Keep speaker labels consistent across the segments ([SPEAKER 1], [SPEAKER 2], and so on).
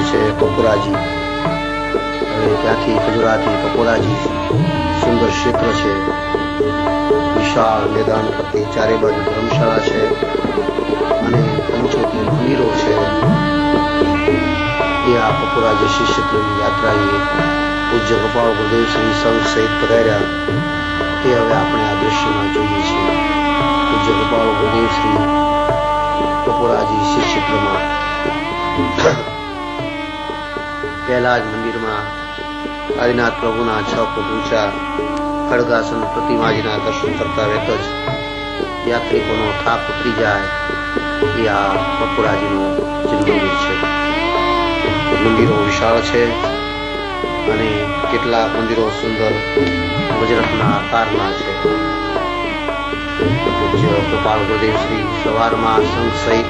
[SPEAKER 1] છે પપોરાજી। હવે ત્યાંથી ખજુરાથી પપોરાજી સુંદર ક્ષેત્ર છે, વિશાળ મેદાન પરથી ચારે બાજુ ધર્મશાળા છે અને 75 મંદિરો છે। એ આ પપોરાજી શ્રી ક્ષેત્રની યાત્રાએ પૂજ્ય ગોપાલ ગુરુદેવ શ્રી સંઘ સહિત પધાર્યા તે હવે આપણે આ દ્રશ્યમાં જોઈએ છીએ। પૂજ્ય ગોપાલ ગુરુદેવ શ્રી પપોરાજી શ્રી ક્ષેત્રમાં પહેલા જ મંદિરમાં આદિનાથ પ્રભુના 6 ફૂટ ઊંચા ખડગાસન પ્રતિમાજીના દર્શન કરતા વેત જ યાત્રિકોનો થાક ઉતરી જાય એ આ પપોરાજીનું મંદિર છે। મંદિરો વિશાળ છે અને કેટલાક મંદિરો સુંદર વજ્રકના આકારના છે। પૂજ્ય ગોપાલ ગુરુદેવ શ્રી સવારમાં સંઘ સહિત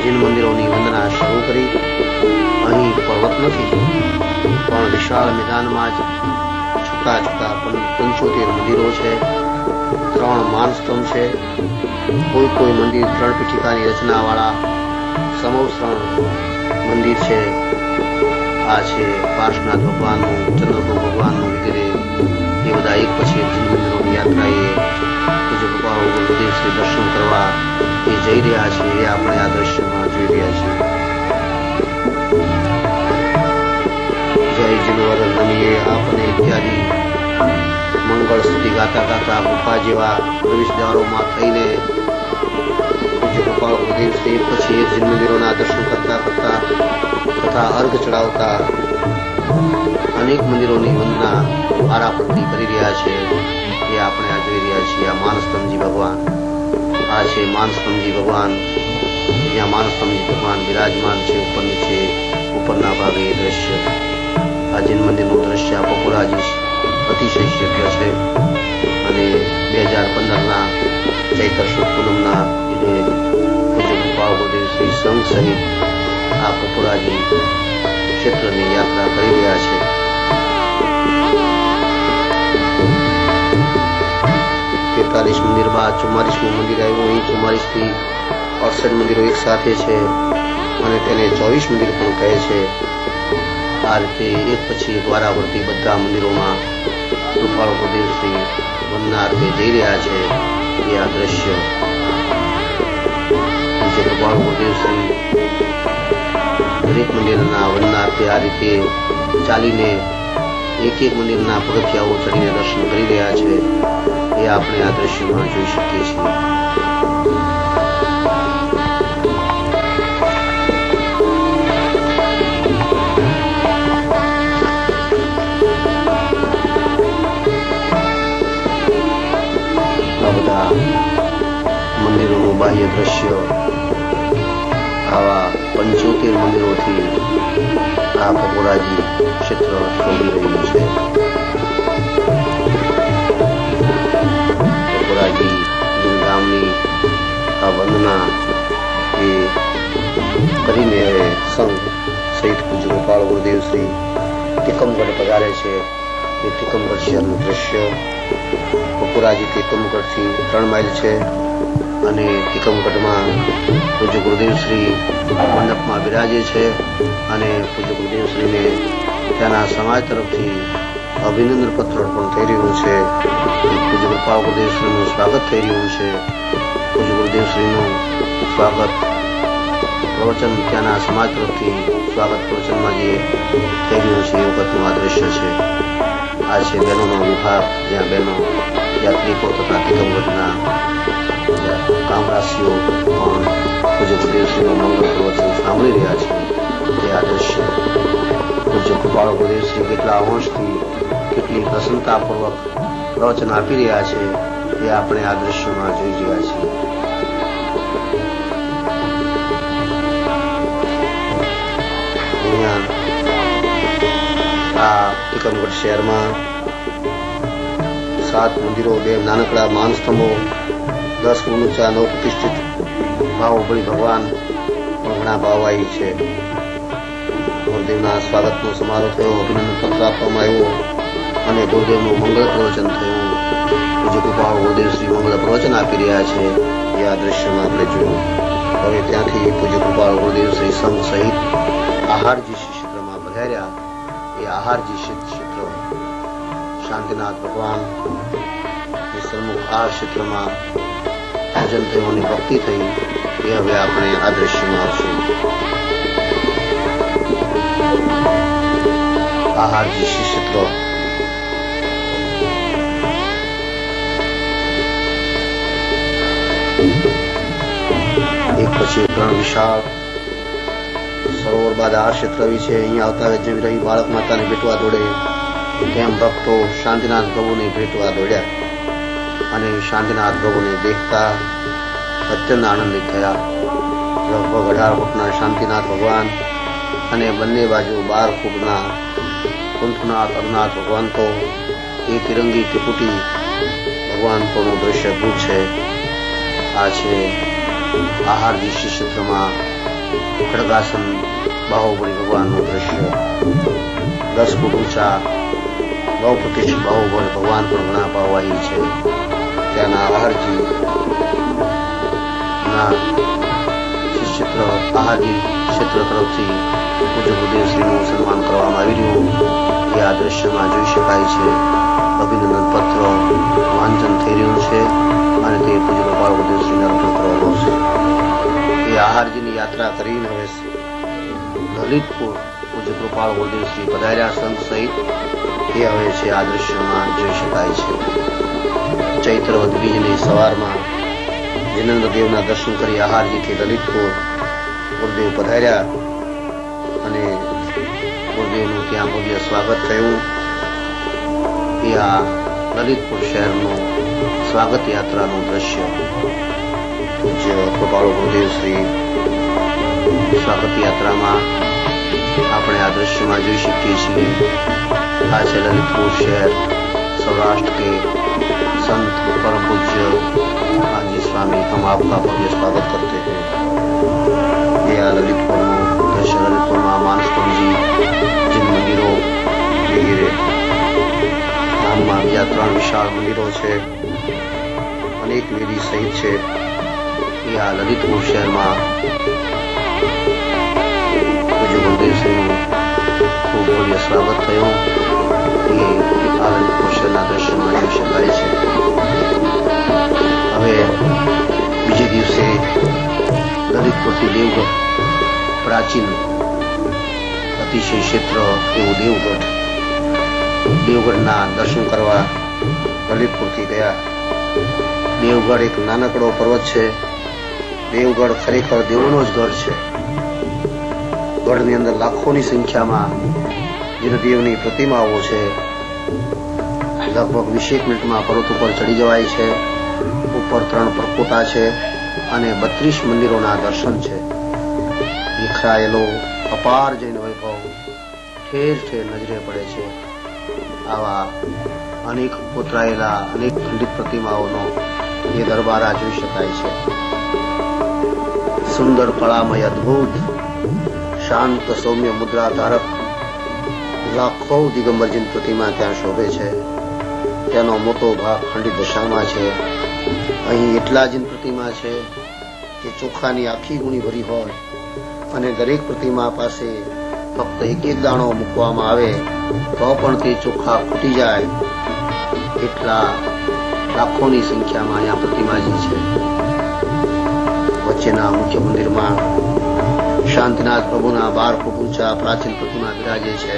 [SPEAKER 1] જીન મંદિરોની વંદના શરૂ કરી। અહીં પર્વત નથી પણ વિશાળ મેદાનમાં જ છૂટા છૂટા 75 મંદિરો છે, 3 માનસ્તંભ છે, કોઈ મંદિર 3 પીઠિકાની રચનાવાળા સમોસરણ મંદિર છે। આ છે પાર્શ્વનાથ ભગવાનનું, ચંદ્રપ્રભુ ભગવાનનું વગેરે એ બધા એક પછી એક મંદિરોની યાત્રાએ પૂજ્ય ગોપાલ ગુરુદેવ શ્રી દર્શન કરવા એ જઈ રહ્યા છે એ આપણે આ દ્રશ્યમાં જોઈ રહ્યા છીએ। જય જીનવર રમીએ આપને ઇત્યાદિ મંગળ સ્તુતિ ગાતા ગાતા ગુફા જેવા પ્રવેશ દ્વારોમાં થઈને પૂજ્ય ગોપાલ ગુરુદેવ શ્રી એક પછી એક જીન મંદિરોના દર્શન કરતા કરતા તથા અર્ઘ ચડાવતા અનેક મંદિરોની વંદના પારાપટ્ટી કરી રહ્યા છે એ આપણે આ જોઈ રહ્યા છીએ। આ માનસ્તંભજી ભગવાન, આ છે માનસ્તંભજી ભગવાન, જ્યાં માનસ્તંભજી ભગવાન બિરાજમાન છે ઉપર નીચે ઉપરના ભાગે એ દ્રશ્ય આ જીન મંદિરનું દ્રશ્ય આ પપોરાજી અતિશય શક્ય છે અને 2015ના ચૈત્ર સુદ પૂનમના પૂજ્ય ગોપાલ ગુરુદેવ શ્રી સંઘ સહિત આ પપોરાજી ક્ષેત્રની યાત્રા કરી રહ્યા છે। 43 મંદિર બાદ 44મું મંદિર આવ્યું। અહીં 44 થી 68 મંદિરો એક સાથે છે અને તેને 24 મંદિર પણ કહે છે। આ રીતે એક પછી એક વારાફરતી બધા મંદિરોમાં ગોપાલ ગુરુદેવ શ્રી વંદનાર્થે જઈ રહ્યા છે એ આ દ્રશ્ય પૂજ્ય ગોપાલ ગુરુદેવ શ્રી દરેક મંદિરના વંદનાર્થે આ રીતે ચાલીને એક એક મંદિરના પગથિયાઓ ચડીને દર્શન કરી રહ્યા છે એ આપણે આ દ્રશ્યમાં જોઈ શકીએ છીએ। આ બધા મંદિરોનું બાહ્ય દ્રશ્ય આવા 75 મંદિરોથી આ પપોરાજી ક્ષેત્ર શોભી રહ્યું છે। પપોરાજી ગામની આ વંદના એ કરીને સંઘ સહિત પૂજ્ય ગોપાલ ગુરુદેવ શ્રી તિકમગઢ પધારે છે। એ તિકમગઢ શહેરનું દ્રશ્ય પપોરાજી તિકમગઢથી 3 માઇલ છે અને તિકમગઢમાં પૂજ્ય ગુરુદેવ શ્રી મંડપમાં બિરાજે છે અને પૂજ્ય ગુરુદેવ શ્રીને ત્યાંના સમાજ તરફથી અભિનંદન પત્ર પણ થઈ રહ્યું છે। પૂજ્ય ગોપાલ ગુરુદેવ શ્રીનું સ્વાગત થઈ રહ્યું છે। પૂજ્ય ગુરુદેવ શ્રીનું સ્વાગત પ્રવચન ત્યાંના સમાજ તરફથી સ્વાગત પ્રવચનમાં જે થઈ રહ્યું છે એ વખતનું આ દ્રશ્ય છે। આ છે બહેનોનો વિભાગ, જ્યાં બહેનો યાત્રિકો તથા તિકમગઢના ગામવાસીઓ પણ પૂજ્ય ગુરુદેવ શ્રીનું મંગળ પ્રવચન સાંભળી રહ્યા છે તે આ દ્રશ્ય પૂજ્ય ગોપાલ ગુરુદેવ શ્રી કેટલા અંશથી કેટલી પ્રસન્નતાપૂર્વક પ્રવચન આપી રહ્યા છે એ આપણે આ દ્રશ્યમાં જોઈ રહ્યા છીએ। અહીંયા આ તિકમગઢ શહેરમાં 7 મંદિરો, 2 નાનકડા માનસ્તંભો, 10 ફૂટ ઊંચા 9 પ્રતિષ્ઠિત ભાવોભળી ભગવાન પણ ઘણા ભાવવાહી છે। ગુરુદેવના સ્વાગતનો સમારોહ થયો, અભિનંદન પત્ર આપવામાં આવ્યો અને ગુરુદેવનું મંગળ પ્રવચન થયું। પૂજ્ય ગોપાલ ગુરુદેવ શ્રી મંગળ પ્રવચન આપી રહ્યા છે એ આ દ્રશ્યમાં આપણે જોયું। હવે ત્યાંથી પૂજ્ય ગોપાલ ગુરુદેવ શ્રી સંઘ સહિત આહારજી શ્રી ક્ષેત્રમાં પધાર્યા. એ આહારજી ક્ષેત્ર શાંતિનાથ ભગવાન સન્મુખ આ ક્ષેત્રમાં પૂજન થયોની ભક્તિ થઈ. એ હવે આપણે આ દ્રશ્યમાં આવશું. આહારજી શ્રી ક્ષેત્ર એક પછી ત્રણ વિશાળ સરોવર બાદ આ ક્ષેત્ર છે. અહીંયા આવતા જમી રહી બાળક માતાને ભેટવા દોડે તેમ ભક્તો શાંતિનાથ પ્રભુને ભેટવા દોડ્યા અને શાંતિનાથ પ્રભુને દેખતા અત્યંત આનંદિત થયા. લગભગ 18 ફૂટના શાંતિનાથ ભગવાન અને બંને બાજુ 12 ફૂટના કુંઠનાથ અરનાથ ભગવાન તો એ તિરંગી ત્રિપુટી ભગવાન તોનું દ્રશ્ય અદભુત છે. આ છે આહારજી શ્રી ક્ષેત્રમાં ખડગાસન બાહુબળી ભગવાનનું દ્રશ્ય. 10 ફૂટ ઊંચા બહુ પ્રતિષ્ઠિત બાહુબળી ભગવાન પણ ઘણા ભાવવાહી છે. ત્યાંના આહારજી ના ક્ષેત્ર આહારજી ક્ષેત્ર તરફથી પૂજ્ય ગુરુદેવશ્રીનું સન્માન કરવામાં આવી રહ્યું એ આ દ્રશ્યમાં જોઈ શકાય છે. અભિનંદન પત્ર વાંચન થઈ રહ્યું છે અને તે પૂજ્ય ગોપાલ ગુરુદેવશ્રીને અર્પણ કરવામાં આવશે. એ આહારજીની યાત્રા કરીને હવે લલિતપુર પૂજ્ય કૃપાળ ગુરુદેવશ્રી પધાર્યા સંત સહિત. એ હવે છે આ દ્રશ્યમાં જોઈ શકાય છે. ચૈત્ર વદ બીજની સવારમાં જીનેન્દ્રદેવના દર્શન કરી આહારજીથી લલિતપુર ગુરુદેવ પધાર્યા અને ગુરુદેવનું ત્યાં ભવ્ય સ્વાગત થયું. એ આ લલિતપુર શહેરનું સ્વાગત યાત્રાનું દ્રશ્ય પૂજ્ય કૃપાળુ ગુરુદેવ શ્રી સ્વાગત યાત્રામાં આપણે આ દ્રશ્યમાં જોઈ શકીએ છીએ. આ છે લલિતપુર શહેર. सौराष्ट्र के संत परम पूज्य आजी स्वामी हम आपका भव्य स्वागत करते हैं. ये ललितपुर दृश्य ललितपुરમાં માનસપુરજી जिन મંદિરો વગેરે ગામમાં બીજા 3 વિશાળ મંદિરો છે. અનેક વેદી સહિત છે. એ આ લલિતપુર શહેરમાં પૂજ્ય ગુરુદેવશ્રીનું ખૂબ ભવ્ય સ્વાગત થયું. એ આ લલિતપુર શહેરના દ્રશ્યમાં જોઈ શકાય છે. હવે બીજે દિવસે લલિતપુરથી દેવગઢ પ્રાચીન અતિશય ક્ષેત્ર એવું દેવગઢના દર્શન કરવા લલિતપુરથી ગયા. દેવગઢ એક નાનકડો પર્વત છે. દેવગઢ ખરેખર દેવોનો જ ગઢ છે. ગઢની અંદર લાખોની સંખ્યામાં જીનદેવની પ્રતિમાઓ છે. લગભગ 20 મિનિટમાં પર્વત ઉપર ચડી જવાય છે. ઉપર 3 પરકોટા છે અને 32 મંદિરોના દર્શન છે. વિખરાયેલો અપાર જૈન વૈભવ ઠેર ઠેર નજરે પડે છે. આવા અનેક કોતરાયેલા અનેક ખંડિત પ્રતિમાઓનો એ દરબારા જોઈ શકાય છે. સુંદર કળામય અદભુત શાંત સૌમ્ય મુદ્રા ધારક લાખો દિગંબરજીન પ્રતિમા ત્યાં શોભે છે. તેનો મોટો ભાગ ખંડિત દશામાં છે. અહીં એટલા જીન પ્રતિમા છે કે ચોખાની આખી ગુણી ભરી હોય અને દરેક પ્રતિમા પાસે ફક્ત એક દાણો મૂકવામાં આવે તો પણ તે ચોખા ખૂટી જાય. એટલા લાખોની સંખ્યામાં અહીંયા પ્રતિમાજી છે. વચ્ચેના મુખ્ય મંદિરમાં શાંતિનાથ પ્રભુના 12 ફૂટ ઊંચા પ્રાચીન પ્રતિમા બિરાજે છે.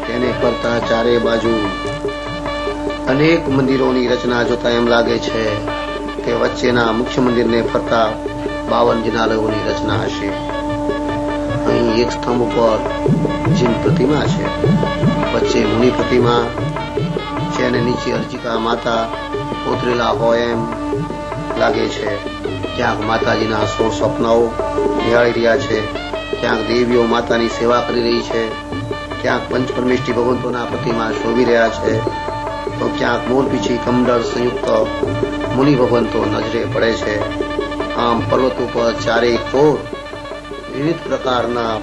[SPEAKER 1] તેને ફરતા ચારે બાજુ અનેક મંદિરોની રચના જોતા એમ લાગે છે કે વચ્ચેના મુખ્ય મંદિરને ફરતા 52 જિનાલયોની રચના હશે. અહીં એક સ્તંભ ઉપર જીન પ્રતિમા છે. વચ્ચે મુનિ પ્રતિમા છે અને નીચે અર્ચિકા માતા કોતરેલા હોય એમ લાગે છે. ક્યાંક માતાજીના 16 સ્વપ્નાઓ નિહાળી રહ્યા છે. ક્યાંક દેવીઓ માતાની સેવા કરી રહી છે. ક્યાંક પંચપરમેષ્ઠી ભગવંતોના પ્રતિમા શોભી રહ્યા છે. તો ક્યાંક મોરપીછી કમંડળ સંયુક્ત મુનિ ભગવંતો નજરે પડે છે. આમ પર્વત ઉપર ચારેય કોર વિવિધ પ્રકારના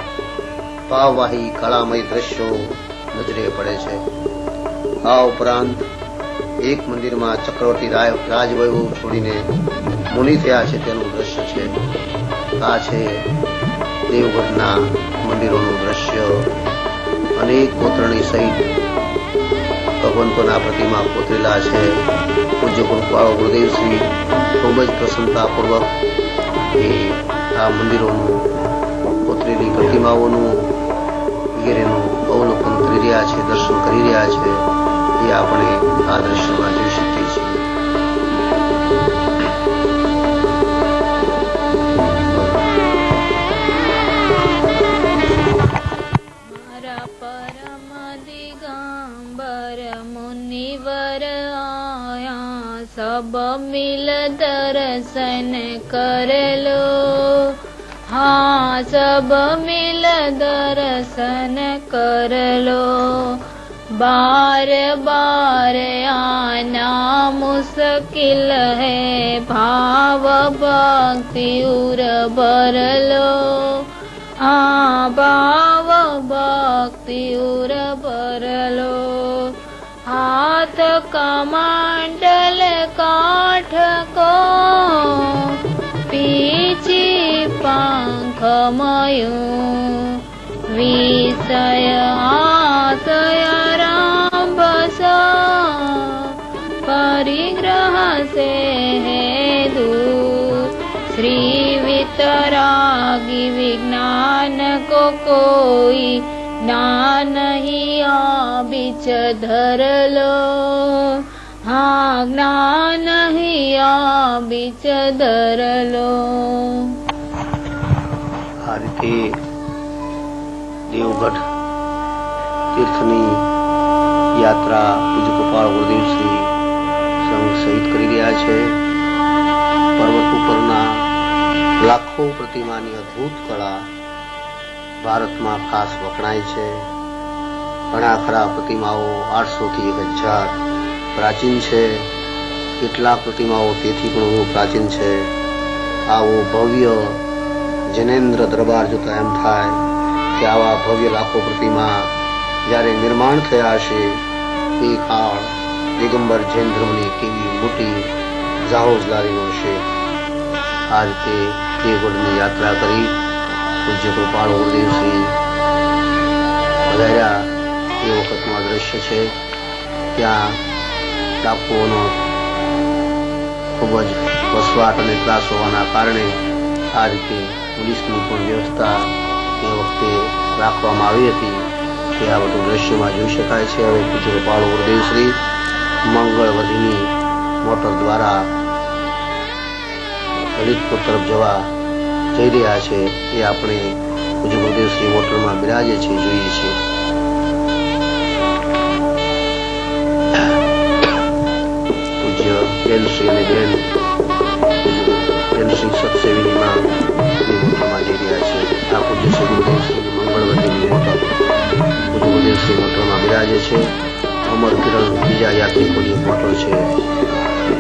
[SPEAKER 1] ભાવવાહી કળામય દ્રશ્યો નજરે પડે છે. આ ઉપરાંત એક મંદિરમાં ચક્રવર્તી રાજવૈભવ છોડીને મુનિ થયા છે તેનું દ્રશ્ય છે. આ છે દેવગઢના મંદિરોનું દ્રશ્ય, અનેક કોતરણી સહિત ભગવંતોના પ્રતિમા કોતરેલા છે. પૂજ્ય કૃપાળુ ગુરુદેવશ્રી ખૂબ જ પ્રસન્નતાપૂર્વક એ આ મંદિરોનું, કોતરેલી પ્રતિમાઓનું વગેરેનું અવલોકન કરી રહ્યા છે, દર્શન કરી રહ્યા છે. એ આપણે આ દ્રશ્યમાં જોઈ શકીએ છીએ.
[SPEAKER 2] सब मिल दर्शन कर लो, हाँ सब मिल दर्शन कर लो. बार बार आना मुश्किल है, भाव भक्ति उर भर लो, हाँ भाव भक्ति उर भर लो. हाथ कमंडल काठ को पीछे पंख मयूं, विषय आशय रामबस परिग्रह से है दूर. श्री वितरागी विज्ञान को कोई ना नहीं बीच धर लो, हाँ ज्ञान ही बीच धर लो.
[SPEAKER 1] આ રીતે દેવગઢ તીર્થની યાત્રા પૂજ્ય કૃપાળ ગુરુદેવશ્રી સંઘ સહિત કરી રહ્યા છે. પર્વત ઉપરના લાખો પ્રતિમાની અદ્ભુત કળા ભારતમાં ખાસ વખણાય છે. ઘણા ખરા પ્રતિમાઓ 800 થી 1000 પ્રાચીન છે. કેટલાક પ્રતિમાઓ તેથી પણ વધુ પ્રાચીન છે. આવો ભવ્ય જૈનેન્દ્ર દરબાર જોતા એમ થાય કે આવા ભવ્ય લાખો પ્રતિમા જ્યારે નિર્માણ થયા હશે તે કાળ દિગંબર જૈન ધર્મની કેવી મોટી જાહોજલાલીનો છે. આ રીતે દેવગઢની યાત્રા કરી પૂજ્ય કૃપાળુ ગુરુદેવશ્રી પધાર્યા એ વખતનું આ દ્રશ્ય છે. ત્યાં ડાકુઓનો ખૂબ જ વસવાટ અને ત્રાસ હોવાના કારણે આ રીતે પોલીસની પણ વ્યવસ્થા એ વખતે રાખવામાં આવી હતી. તે આ બધું દ્રશ્યમાં જોઈ શકાય છે. હવે પૂજ્ય કૃપાળુ ગુરુદેવશ્રી મંગળવધીની મોટર દ્વારા લલિતપુર તરફ જવા જઈ રહ્યા છે. એ આપણે પૂજ્ય ગુરુદેવશ્રી મોટરમાં બિરાજે છે, જોઈએ છીએ. પૂજ્ય બેનશ્રી અને બેનશ્રી સત્સેવીનીમાં મોટરમાં જઈ રહ્યા છે. આ પૂજ્ય શ્રી ગુરુદેવશ્રી મંગળવતીની મોટર પૂજ્ય ગુરુદેવશ્રી મોટરમાં બિરાજે છે. અમર કિરણ બીજા યાત્રિકોની મોટર છે.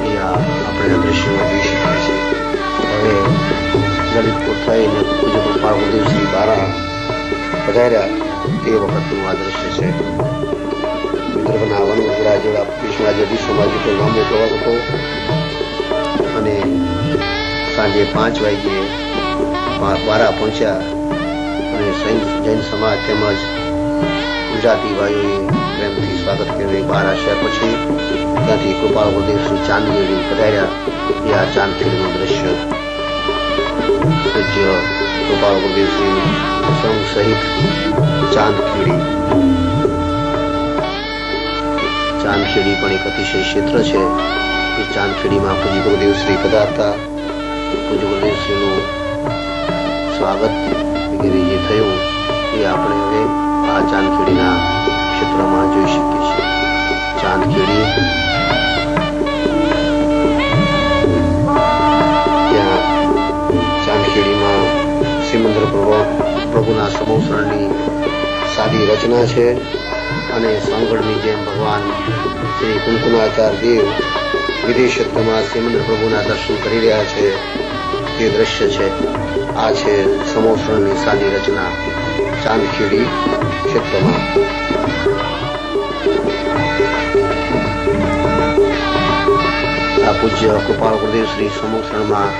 [SPEAKER 1] એ આપણે દ્રશ્યમાં જોઈ શકીએ છીએ. હવે લલિતપુર થઈને પૂજ્ય કૃપાળ ગુરુદેવશ્રી બારા પધાર્યા તે વખતનું આ દ્રશ્ય છે. વિદર્ભના વનગુજરા જેવા વિશ્વના જડીશોમાં જેટલો લાંબો પ્રવાસ હતો અને સાંજે 5 વાગ્યે બારા પહોંચ્યા અને જૈન સમાજ તેમજ ગુજરાતી ભાઈઓએ પ્રેમથી સ્વાગત કર્યું. બારા શહેર પછી ત્યાંથી કૃપાળ ગુરુદેવશ્રી ચાંદખેડી પધાર્યા. એ આ ચાંદખેડીનું દ્રશ્ય પૂજ્ય કૃપાળ ગુરુદેવશ્રી સંઘ સહિત ચાંદખેડી પણ એક અતિશય ક્ષેત્ર છે. એ ચાંદખેડીમાં પૂજ્ય ગુરુદેવશ્રી પધારતા પૂજ્ય ગુરુદેવશ્રીનું સ્વાગત વગેરે જે થયું એ આપણે હવે આ ચાંદખેડીના ક્ષેત્રમાં જોઈ શકીએ છીએ. ચાંદખેડી ત્યાં ચાંદખેડીમાં સિમંદર પ્રભુના સમોસરણની સાદી રચના છે અને સાંગળની જેમ ભગવાન શ્રી કુંકુમાચાર્ય દેવ વિદેશત્રમાં સિમંદર પ્રભુના દર્શન કરી રહ્યા છે. તે દ્રશ્ય છે. આ છે સમોસરણની સાદી રચના ચાંદખેડી ક્ષેત્રમાં. આ પૂજ્ય કૃપાળ ગુરુદેવશ્રી સમોસરણમાં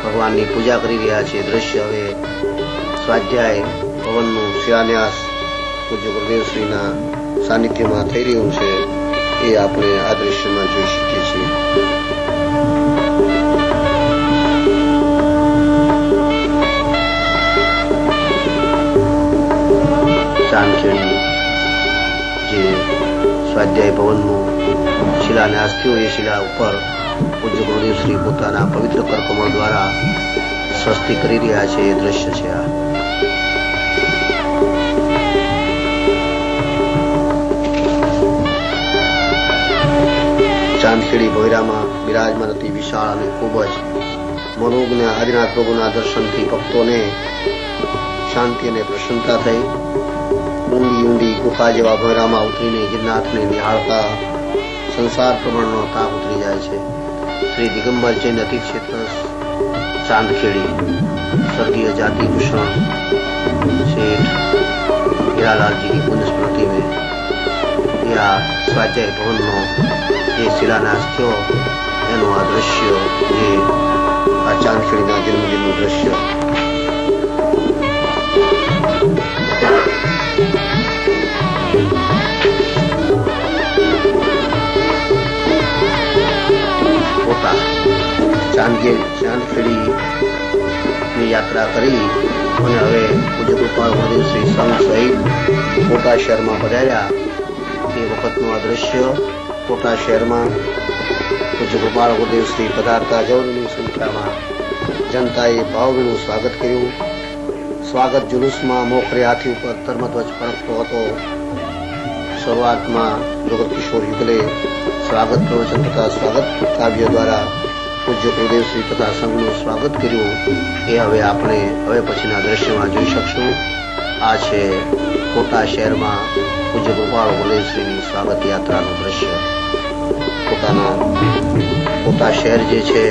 [SPEAKER 1] ભગવાનની પૂજા કરી રહ્યા છે. દ્રશ્ય હવે સ્વાધ્યાય ભવનનું શિલાન્યાસ પૂજ્ય ગુરુદેવશ્રીના સાનિધ્યમાં થઈ રહ્યું છે. એ આપણે આ દ્રશ્યમાં જોઈ શકીએ છીએ. ચાંદખેડી જે સ્વાધ્યાય ભવનનું શિલાન્યાસ થયો એ શિલા ઉપર પૂજ્ય ગુરુદેવશ્રી પોતાના પવિત્ર કરકમળ દ્વારા સ્વસ્તિ કરી રહ્યા છે. એ દ્રશ્ય છે આ. ચાંદખેડી ભોયરામાં બિરાજમાન હતી વિશાળ અને ખૂબ જ મનોજ્ઞ આદિનાથ પ્રભુના દર્શનથી ભક્તોને શાંતિ અને પ્રસન્નતા થઈ. ઊંડી ગુફા જેવા ભોયરામાં ઉતરીને ગિરનાથને નિહાળતા સંસાર પ્રમાણનો તાપ ઉતરી જાય છે. શ્રી દિગંબર જૈન અતિક્ષેત્ર ચાંદખેડી स्वर्गीय जाति भूषण सेठ हीरालाल जी की पुण्य स्मृति में या स्वाध्याय भवन नो જે શિલાન્યાસ થયો એનું આ દ્રશ્ય જે આ ચાંદખેડીના જન્મદિનનું દ્રશ્ય. ચાંદખેડીની યાત્રા કરી અને હવે પૂજ્ય કૃપાળ ગુરુદેવ શ્રી સંઘ સહિત કોટા શહેરમાં પધાર્યા. એ વખતનું આ દ્રશ્ય. કોટા શહેરમાં પૂજ્ય કૃપાળ ગુરુદેવ શ્રી પધારતા જવની સંખ્યામાં જનતાએ ભાવભીનું સ્વાગત કર્યું. સ્વાગત જુલુસમાં મોખરે હાથી ઉપર ધર્મધ્વજ ફરકતો હતો. શરૂઆતમાં જગત કિશોર યુગલે સ્વાગત પ્રવચન તથા સ્વાગત કાવ્ય દ્વારા પૂજ્ય ગુરુદેવ શ્રી તથા સંઘનું સ્વાગત કર્યું. એ હવે આપણે હવે પછીના દ્રશ્યમાં જોઈ શકશું. આ છે કોટા શહેરમાં પૂજ્ય કૃપાળ ગુરુદેવ શ્રીની સ્વાગત યાત્રાનું દ્રશ્ય. કોટા શહેર જે છે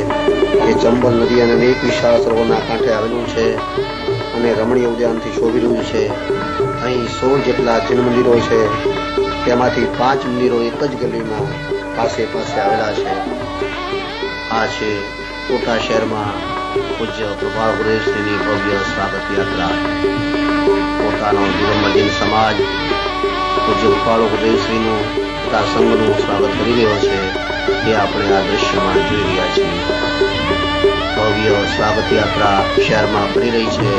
[SPEAKER 1] એ ચંબલ નદી અને અનેક વિશાળ સરોવરના કાંઠે આવેલું છે અને રમણીય ઉદ્યાનથી શોભેલું છે. અહીં 16 જેટલા જૈન મંદિરો છે. તેમાંથી 5 મંદિરો એક જ ગલીમાં પાસે આવેલા છે. આ છે કોટા શહેરમાં પૂજ્ય કૃપાળ ગુરુદેવ શ્રીની ભવ્ય સ્વાગત યાત્રા. પોતાનો દિગંબર જૈન સમાજ પૂજ્ય કૃપાળ ગુરુદેવ શ્રીનું તથા સંઘનું સ્વાગત કરી રહ્યો છે. એ આપણે આ દ્રશ્યમાં જોઈ રહ્યા છીએ. ભવ્ય સ્વાગત યાત્રા શહેરમાં ફરી રહી છે.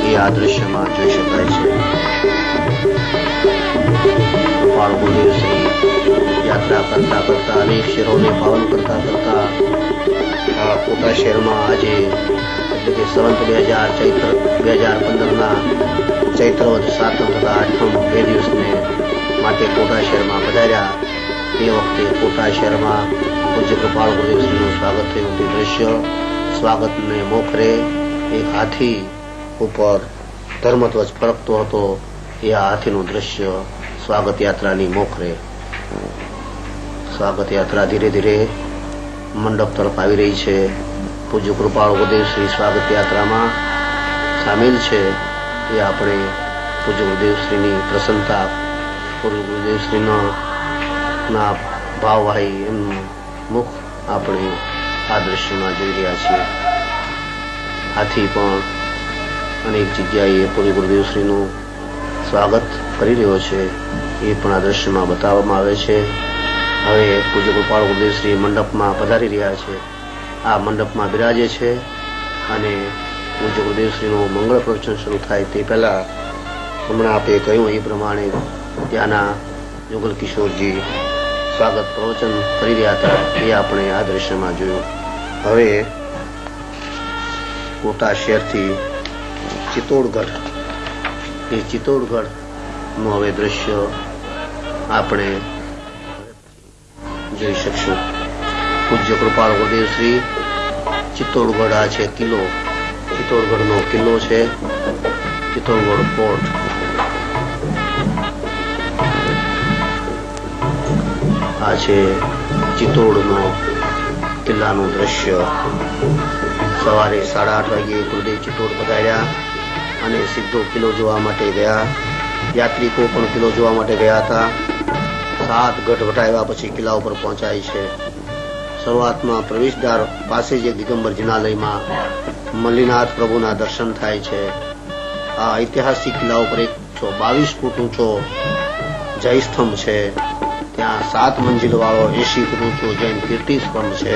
[SPEAKER 1] એ આ દ્રશ્યમાં જોઈ શકાય છે. કૃપાળ ગુરુદેવ શ્રી યાત્રા કરતા અનેક શહેરોને પાવન કરતા કોટા શહેરમાં આજે એટલે કે સંવત 2015ના ચૈત્ર વદ 7 તથા 8 બે દિવસને માટે કોટા શહેરમાં પધાર્યા. તે વખતે કોટા શહેરમાં પૂજ્ય કૃપાળ ગુરુદેવ શ્રીનું સ્વાગત થયું. તે દ્રશ્ય સ્વાગતને મોખરે એક હાથી ઉપર ધર્મધ્વજ ફરકતો હતો. એ આ હાથીનું દ્રશ્ય સ્વાગત યાત્રાની મોખરે. સ્વાગત યાત્રા ધીરે ધીરે મંડપ તરફ આવી રહી છે. પૂજ્ય કૃપાળ ગુરુદેવ શ્રી સ્વાગત યાત્રામાં સામેલ છે. એ આપણે પૂજ્ય ગુરુદેવ શ્રીની પ્રસન્નતા, પૂજ્ય ગુરુદેવ શ્રીના ભાવવાહી એમનું મુખ આપણે આ દ્રશ્યમાં જોઈ રહ્યા છીએ. હાથી પણ અનેક જગ્યાએ પૂજ્ય ગુરુદેવ શ્રીનું સ્વાગત કરી રહ્યો છે. એ પણ આ દ્રશ્યમાં બતાવવામાં આવે છે. હવે પૂજ્ય કૃપાળ ગુરુદેવ શ્રી મંડપમાં પધારી રહ્યા છે. આ મંડપમાં બિરાજે છે અને પૂજ્ય ગુરુદેવ શ્રીનું મંગળ પ્રવચન શરૂ થાય તે પહેલા હમણાં આપે કહ્યું એ પ્રમાણે ત્યાંના યુગલ કિશોરજી સ્વાગત પ્રવચન કરી રહ્યા હતા. એ આપણે આ દ્રશ્યમાં જોયું. હવે કોટા શહેરથી ચિત્તોડગઢ, એ ચિત્તોડગઢનું હવે દ્રશ્ય આપણે જોઈ શકશું. પૂજ્ય કૃપાળ ગુરુદેવ શ્રી ચિત્તોડગઢ, આ છે કિલ્લો, ચિત્તોડગઢનો કિલ્લો છે, ચિત્તોડગઢ ફોર્ટ. આ છે ચિત્તોડનો કિલ્લાનું દ્રશ્ય. સવારે 8:30 વાગે ગુરુદેવ ચિત્તોડ પધાર્યા અને સીધો કિલ્લો જોવા માટે ગયા. યાત્રિકો પણ કિલ્લો જોવા માટે ગયા હતા. 7 ગઢ વટાવ્યા પછી કિલ્લા ઉપર પહોંચાય છે. શરૂઆતમાં પ્રવેશદ્વાર પાસે જ દિગંબર જિનાલયમાં મલ્લીનાથ પ્રભુના દર્શન થાય છે. આ ઐતિહાસિક કિલ્લા ઉપર 122 ફૂટ ઊંચો જય સ્તંભ છે. ત્યાં 7 મંજિલ વાળો 80 ફૂટ ઊંચો જૈન કીર્તિ સ્તંભ છે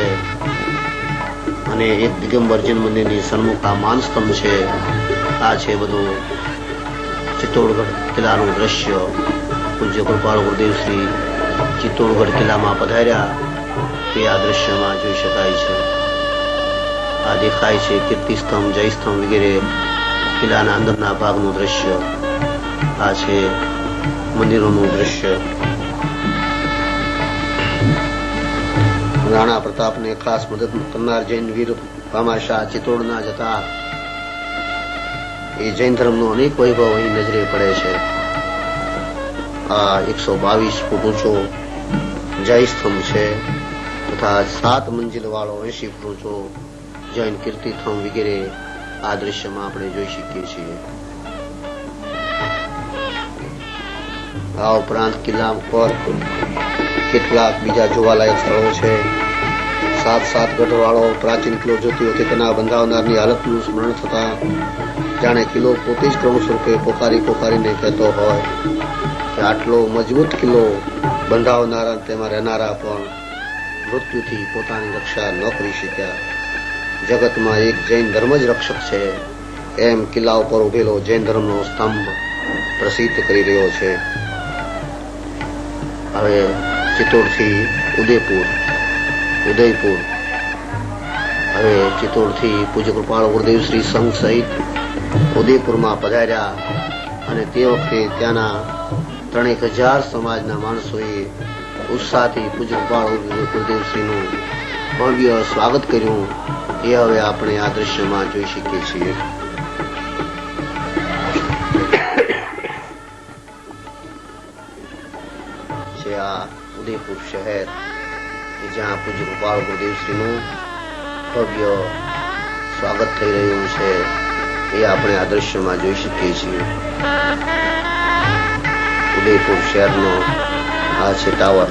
[SPEAKER 1] અને એક દિગંબર જૈન મંદિરની સન્મુખ આ માન સ્તંભ છે. આ છે બધું ચિત્તોડગઢ કિલ્લાનું દ્રશ્ય. પૂજ્ય કૃપાળુ ગુરુદેવ શ્રી ચિત્તોડગઢ કિલ્લામાં પધાર્યા તે આ દ્રશ્યમાં જોઈ શકાય છે. આ દેખાય છે કીર્તિ સ્તંભ, જય સ્તંભ વગેરે કિલ્લાના અંદરના ભાગનું દ્રશ્ય. આ છે મંદિરોનું દ્રશ્ય. રાણા પ્રતાપને ખાસ મદદ કરનાર જૈન વીર ભામાશાહ ચિત્તોડના જતા એ જૈન ધર્મનો અનેક વૈભવ અહીં નજરે પડે છે. આ 122 ફૂટ ઊંચો જય સ્તંભ છે તથા 7 મંજિલ વાળો 80 ફૂટ ઊંચો જૈન કીર્તિ સ્તંભ વગેરે આ દ્રશ્યમાં આપણે જોઈ શકીએ છીએ. આ ઉપરાંત કિલ્લા પર કેટલાક બીજા જોવાલાયક સ્થળો છે. 7 ગઢ વાળો પ્રાચીન કિલ્લો જોતી વખતે તેના બંધાવનારની હાલતનું સ્મરણ થતા જાણે કિલ્લો પોતે જ કરુણ સ્વરૂપે પોકારીને કહેતો હોય કે આટલો મજબૂત કિલ્લો બંધાવનારા તેમાં રહેનારા પણ મૃત્યુથી પોતાની રક્ષા ન કરી શક્યા. જગતમાં એક જૈન ધર્મ જ રક્ષક છે એમ કિલ્લા ઉપર ઉભેલો જૈન ધર્મનો સ્તંભ પ્રસિદ્ધ કરી રહ્યો છે. હવે ચિત્તોડથી ઉદયપુર. હવે ચિત્તોડથી પૂજ્ય કૃપાળુ ગુરુદેવ શ્રી સંઘ સહિત ઉદયપુરમાં પધાર્યા અને તે વખતે ત્યાંના 3000 સમાજના માણસોએ ઉત્સાહથી પૂજ્ય કૃપાળુ ગુરુદેવ શ્રીનું ભવ્ય સ્વાગત કર્યું. એ હવે આપણે આ દ્રશ્યમાં જોઈ શકીએ છીએ. છે આ ઉદયપુર શહેર જ્યાં પૂજ્ય કૃપાળુ ગુરુદેવ શ્રીનું ભવ્ય સ્વાગત થઈ રહ્યું છે. એ આપણે આ દ્રશ્યમાં જોઈ શકીએ છીએ. ઉદયપુર શહેરનો આ છે ટાવર.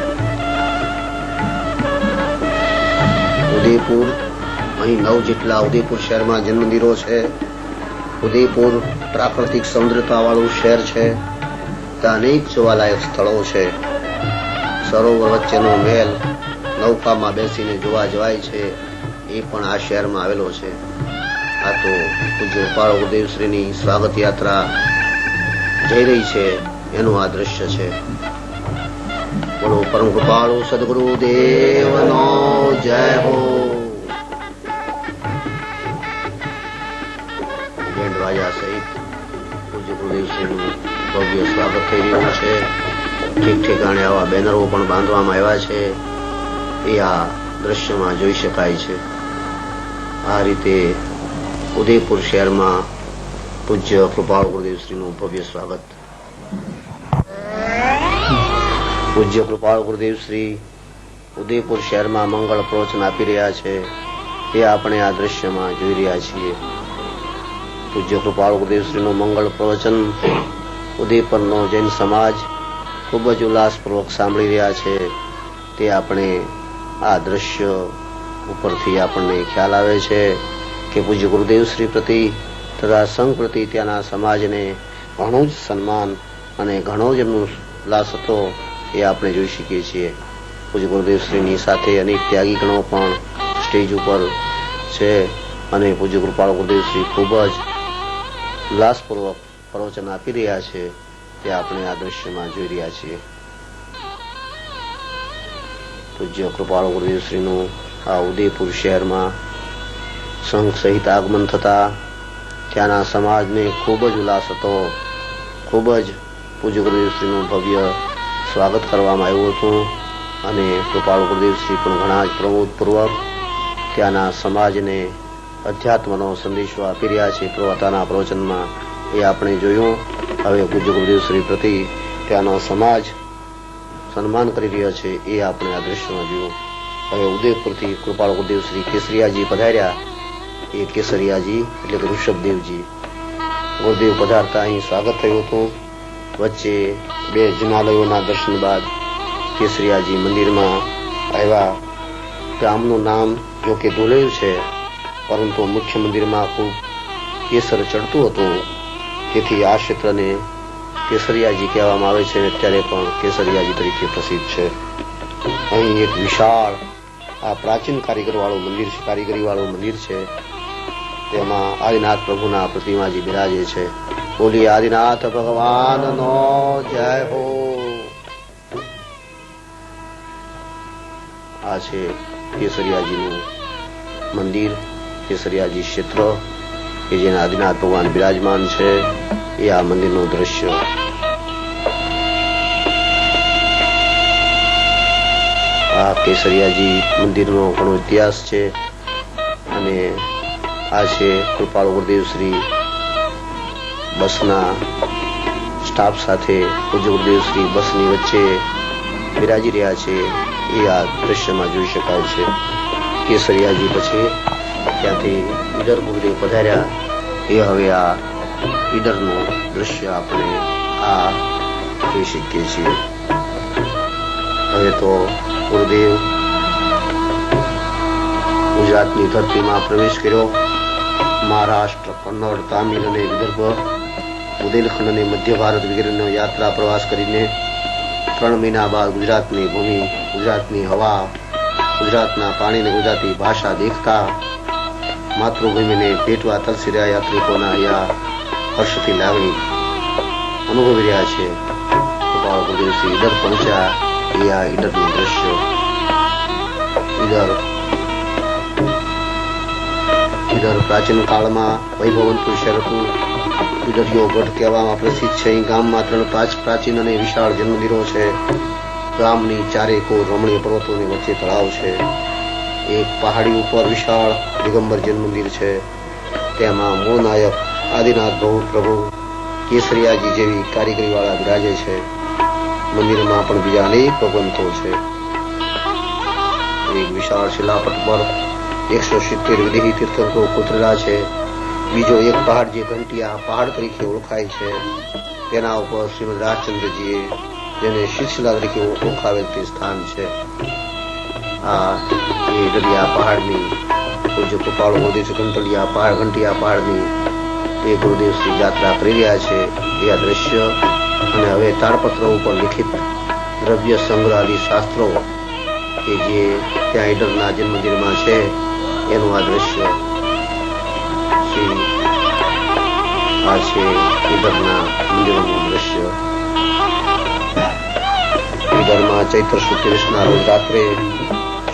[SPEAKER 1] ઉદયપુર, અહીં 9 જેટલા ઉદયપુર શહેરમાં જૈન મંદિરો છે. ઉદયપુર પ્રાકૃતિક સૌંદર્યતા વાળું શહેર છે. ત્યાં અનેક જોવાલાયક સ્થળો છે. સરોવર વચ્ચેનો મહેલ નૌકામાં બેસીને જોવા જવાય છે. એ પણ આ શહેરમાં આવેલો છે. આ તો પૂજ્ય કૃપાળુ ગુરુદેવ શ્રીની સ્વાગત યાત્રા જઈ રહી છે એનું આ દ્રશ્ય છે. બોલો પરમ કૃપાળુ સદગુરુદેવનો જય હો. બેન્ડ વાજા સહિત પૂજ્ય ગુરુદેવ શ્રીનું ભવ્ય સ્વાગત થઈ રહ્યું છે. ઠીક ઠેકાણે આવા બેનરો પણ બાંધવામાં આવ્યા છે. એ આ દ્રશ્યમાં જોઈ શકાય છે. આ રીતે ઉદયપુર શહેરમાં પૂજ્ય કૃપાળુ ગુરુદેવ શ્રીનું ભવ્ય સ્વાગત. પૂજ્ય કૃપાળુ ગુરુદેવ શ્રી ઉદયપુર શહેરમાં મંગળ પ્રવચન આપી રહ્યા છે. એ આપણે આ દ્રશ્યમાં જોઈ રહ્યા છીએ. પૂજ્ય કૃપાળુ ગુરુદેવ શ્રીનું મંગળ પ્રવચન ઉદયપુરનો જૈન સમાજ ખૂબ જ ઉલ્લાસપૂર્વક સાંભળી રહ્યા છે. તે આપણે આ દ્રશ્ય ઉપરથી આપણને ખ્યાલ આવે છે કે પૂજ્ય ગુરુદેવ શ્રી પ્રતિ તથા સંઘ પ્રતિ ત્યાંના સમાજને ઘણું જ સન્માન અને ઘણો જ એમનો ઉલ્લાસ હતો. એ આપણે જોઈ શકીએ છીએ. પૂજ્ય ગુરુદેવ શ્રીની સાથે અનેક ત્યાગી ગણો પણ સ્ટેજ ઉપર છે અને પૂજ્ય કૃપાળુ ગુરુદેવ શ્રી ખૂબ જ ઉલ્લાસપૂર્વક પ્રવચન આપી રહ્યા છે. તે આપણે આ દ્રશ્યમાં જોઈ રહ્યા છીએ. પૂજ્ય કૃપાળુ ગુરુદેવ શ્રીનું આ ઉદયપુર શહેરમાં સંઘ સહિત આગમન થતા ત્યાંના સમાજને ખૂબ જ ઉલ્લાસ હતો. ખૂબ જ પૂજ્ય ગુરુદેવ શ્રીનું ભવ્ય સ્વાગત કરવામાં આવ્યું હતું અને કૃપાળુ ગુરુદેવ શ્રી પણ ઘણા જ પ્રમોદપૂર્વક ત્યાંના સમાજને અધ્યાત્મનો સંદેશો આપી રહ્યા છે પોતાના પ્રવચનમાં. એ આપણે જોયું. હવે પૂજ્ય ગુરુદેવ શ્રી પ્રતિ ત્યાંનો સમાજ સન્માન કરી રહ્યો છે. એ આપણે આ દ્રશ્યમાં જોયું. હવે ઉદયપુરથી કૃપાળુ ગુરુદેવ શ્રી કેસરિયાજી પધાર્યા. એ કેસરિયાજી એટલે કે ઋષભદેવજી. ગુરુદેવ પધારતા અહીં સ્વાગત થયું હતું. વચ્ચે 2 જિનાલયોના દર્શન બાદ કેસરિયાજી મંદિરમાં આવ્યા ગામનું નામ જો કે ધોલેયું છે, પરંતુ મુખ્ય મંદિરમાં ખૂબ કેસર ચડતું હતું, તેથી આ ક્ષેત્રને કેસરિયાજી કહેવામાં આવે છે અને અત્યારે પણ કેસરિયાજી તરીકે પ્રસિદ્ધ છે. અહીં એક વિશાળ આ પ્રાચીન કારીગરી વાળું મંદિર છે. તેમાં આદિનાથ પ્રભુના પ્રતિમાજી બિરાજે છે. બોલી આદિનાથ ભગવાનનો જય હો. આ છે કેસરિયાજીનું મંદિર, કેસરિયાજી ક્ષેત્ર કે જેના આદિનાથ ભગવાન બિરાજમાન છે. એ આ મંદિરનું દ્રશ્ય. આ કેસરિયાજી મંદિરનો ઘણો ઇતિહાસ છે અને આ છે કૃપાળુ ગુરુદેવ શ્રી બસના સ્ટાફ સાથે પૂજ્ય ગુરુદેવ શ્રી બસની વચ્ચે બિરાજી રહ્યા છે. એ આ દ્રશ્યમાં જોઈ શકાય છે. કેસરિયાજી પછી ત્યાંથી ઈડર ગુરુદેવ પધાર્યા. એ હવે આ ઈડરનું દ્રશ્ય આપણે આ જોઈ શકીએ છીએ. હવે તો ગુરુદેવ ગુજરાતની ધરતીમાં પ્રવેશ કર્યો. મહારાષ્ટ્ર, કન્નડ, તામિલ અને વિદર્ભ, બુંદેલખંડ અને મધ્ય ભારત વગેરેનો યાત્રા પ્રવાસ કરીને 3 મહિના બાદ ગુજરાતની ભૂમિ, ગુજરાતની હવા, ગુજરાતના પાણીને ગુજરાતી ભાષા દેખતા માતૃભૂમિને ભેટવા તરસી રહ્યા યાત્રિકોના અહીંયા હર્ષથી લાગણી અનુભવી રહ્યા છે. કૃપાળુ ગુરુદેવ શ્રી ઈડર પહોંચ્યા. એ આ ઈડરનું દ્રશ્ય. ઈડર પ્રાચીન કાળમાં વૈભવંતું શહેર હતું. ઈડરિયો ગઢ કહેવામાં પ્રસિદ્ધ છે. અહીં ગામમાં 3 પ્રાચીન અને વિશાળ જૈન મંદિરો છે. ગામની ચારે કોર રમણીય પર્વતોની વચ્ચે તળાવ છે. એક પહાડી ઉપર વિશાળ દિગંબર જૈન મંદિર છે. તેમાં મૂળ નાયક આદિનાથ પ્રભુ કેસરિયાજી જેવી કારીગરી વાળા બિરાજે છે. મંદિરમાં પણ બીજા અનેક ભગવંતો છે. એક વિશાળ શિલાપટ પર 170 વિદેહી તીર્થંકરો કોતરેલા છે. બીજો એક પહાડ જે ઘંટિયા પહાડ તરીકે ઓળખાય છે, તેના ઉપર શ્રીમદ રાજચંદ્રજીએ જેને શિલા તરીકે ઓળખાવેલ તે સ્થાન છે. આ એ દરિયા પહાડની પૂજ્ય કૃપાળુ ગુરુદેવ શ્રી ઘંટિયા પહાડની એ ગુરુદેવ શ્રી યાત્રા કરી રહ્યા છે. એ આ દ્રશ્ય. અને હવે તાડપત્રો ઉપર લિખિત દ્રવ્ય સંગ્રહાદી શાસ્ત્રો કે જે ત્યાં ઈડરના જૈન મંદિરમાં છે એનું આ દ્રશ્ય. આ છે ઈડરના મંદિરોનું દ્રશ્ય. ઈડરમાં ચૈત્ર સુદ 23ના રોજ રાત્રે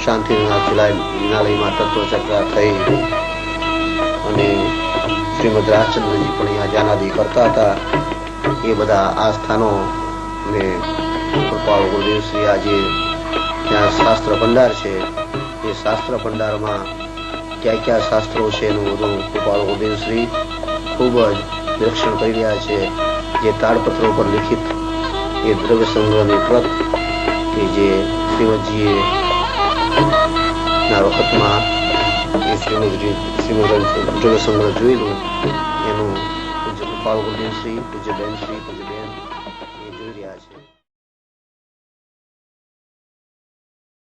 [SPEAKER 1] શાંતિનાથ વિનાલયમાં તત્વચર્ચા થઈ અને શ્રીમદ રાજચંદ્રજી પણ અહીંયા જાનાદી કરતા હતા. એ બધા આ સ્થાનો ને કૃપાળુ ગુરુદેવ શ્રી આજે ત્યાં શાસ્ત્ર ભંડાર છે. એ શાસ્ત્ર ભંડારમાં ક્યાં શાસ્ત્રો છે એનું બધું કૃપાળુ ગુરુદેવ શ્રી ખૂબ જ નિરીક્ષણ કરી રહ્યા છે. જે તાડપત્રો પર લિખિત એ દ્રવ્ય સંગ્રહની પ્રત કે જે શ્રીમદજીએ ના વખતમાં એ શ્રીમદ દ્રવ્ય સંગ્રહ જોયેલું એનું પૂજ્ય કૃપાળુ ગુરુદેવ શ્રી, પૂજ્ય બેન શ્રી, પૂજ્ય